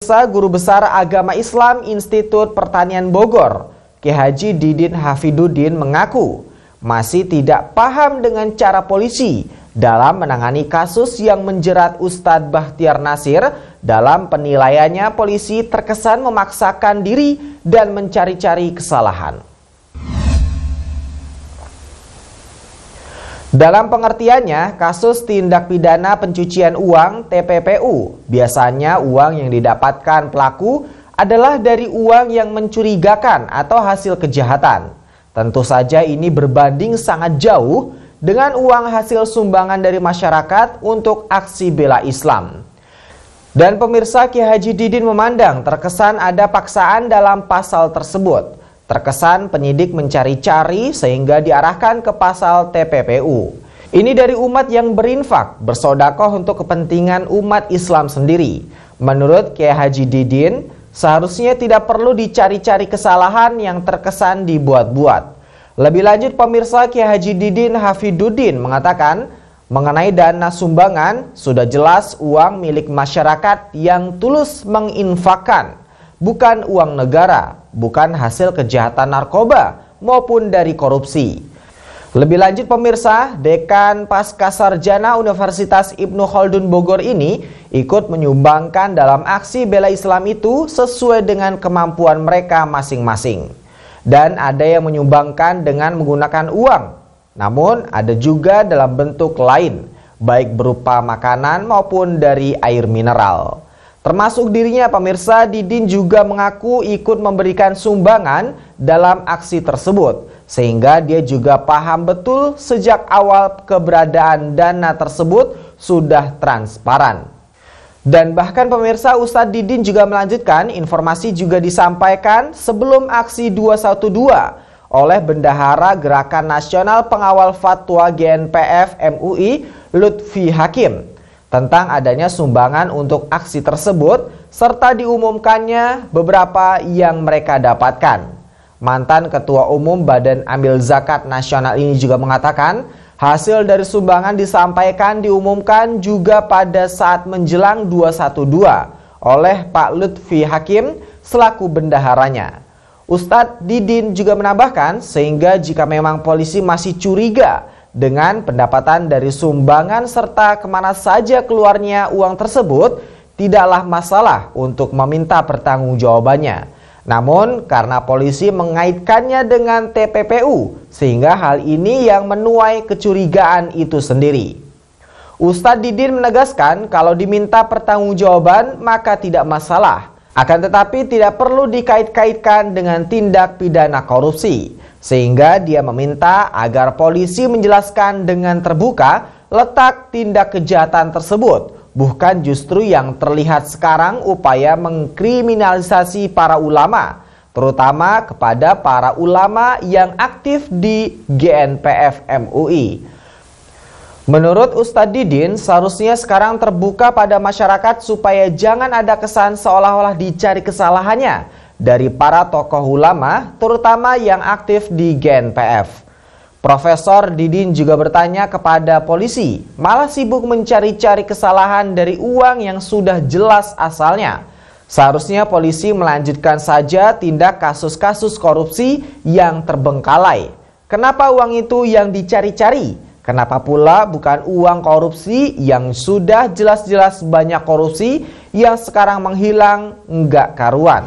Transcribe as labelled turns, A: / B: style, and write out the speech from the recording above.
A: Guru Besar Agama Islam Institut Pertanian Bogor, Kiai Haji Didin Hafidudin mengaku masih tidak paham dengan cara polisi dalam menangani kasus yang menjerat Ustadz Bahtiar Nasir. Dalam penilaiannya, polisi terkesan memaksakan diri dan mencari-cari kesalahan. Dalam pengertiannya, kasus tindak pidana pencucian uang (TPPU), biasanya uang yang didapatkan pelaku adalah dari uang yang mencurigakan atau hasil kejahatan. Tentu saja ini berbanding sangat jauh dengan uang hasil sumbangan dari masyarakat untuk aksi bela Islam. Dan pemirsa, Kiai Haji Didin memandang terkesan ada paksaan dalam pasal tersebut. Terkesan penyidik mencari-cari sehingga diarahkan ke pasal TPPU. Ini dari umat yang berinfak, bersedekah untuk kepentingan umat Islam sendiri. Menurut Kiai Haji Didin, seharusnya tidak perlu dicari-cari kesalahan yang terkesan dibuat-buat. Lebih lanjut, pemirsa, Kiai Haji Didin Hafidudin mengatakan, mengenai dana sumbangan, sudah jelas uang milik masyarakat yang tulus menginfakkan, bukan uang negara, bukan hasil kejahatan narkoba maupun dari korupsi. Lebih lanjut, pemirsa, Dekan Pascasarjana Universitas Ibnu Khaldun Bogor ini ikut menyumbangkan dalam aksi bela Islam itu sesuai dengan kemampuan mereka masing-masing. Dan ada yang menyumbangkan dengan menggunakan uang, namun ada juga dalam bentuk lain, baik berupa makanan maupun dari air mineral. Termasuk dirinya, pemirsa, Didin juga mengaku ikut memberikan sumbangan dalam aksi tersebut, sehingga dia juga paham betul sejak awal keberadaan dana tersebut sudah transparan. Dan bahkan, pemirsa, Ustadz Didin juga melanjutkan, informasi juga disampaikan sebelum aksi 212 oleh Bendahara Gerakan Nasional Pengawal Fatwa GNPF MUI Lutfi Hakim tentang adanya sumbangan untuk aksi tersebut, serta diumumkannya beberapa yang mereka dapatkan. Mantan Ketua Umum Badan Amil Zakat Nasional ini juga mengatakan, hasil dari sumbangan disampaikan diumumkan juga pada saat menjelang 212 oleh Pak Lutfi Hakim selaku bendaharanya. Ustadz Didin juga menambahkan, sehingga jika memang polisi masih curiga dengan pendapatan dari sumbangan serta kemana saja keluarnya uang tersebut, tidaklah masalah untuk meminta pertanggungjawabannya. Namun karena polisi mengaitkannya dengan TPPU, sehingga hal ini yang menuai kecurigaan itu sendiri. Ustadz Didin menegaskan kalau diminta pertanggungjawaban maka tidak masalah. Akan tetapi tidak perlu dikait-kaitkan dengan tindak pidana korupsi. Sehingga dia meminta agar polisi menjelaskan dengan terbuka letak tindak kejahatan tersebut. Bukan justru yang terlihat sekarang upaya mengkriminalisasi para ulama, terutama kepada para ulama yang aktif di GNPF MUI. Menurut Ustadz Didin, seharusnya sekarang terbuka pada masyarakat supaya jangan ada kesan seolah-olah dicari kesalahannya dari para tokoh ulama, terutama yang aktif di GNPF. Profesor Didin juga bertanya kepada polisi, malah sibuk mencari-cari kesalahan dari uang yang sudah jelas asalnya. Seharusnya polisi melanjutkan saja tindak kasus-kasus korupsi yang terbengkalai. Kenapa uang itu yang dicari-cari? Kenapa pula bukan uang korupsi yang sudah jelas-jelas banyak korupsi yang sekarang menghilang enggak karuan?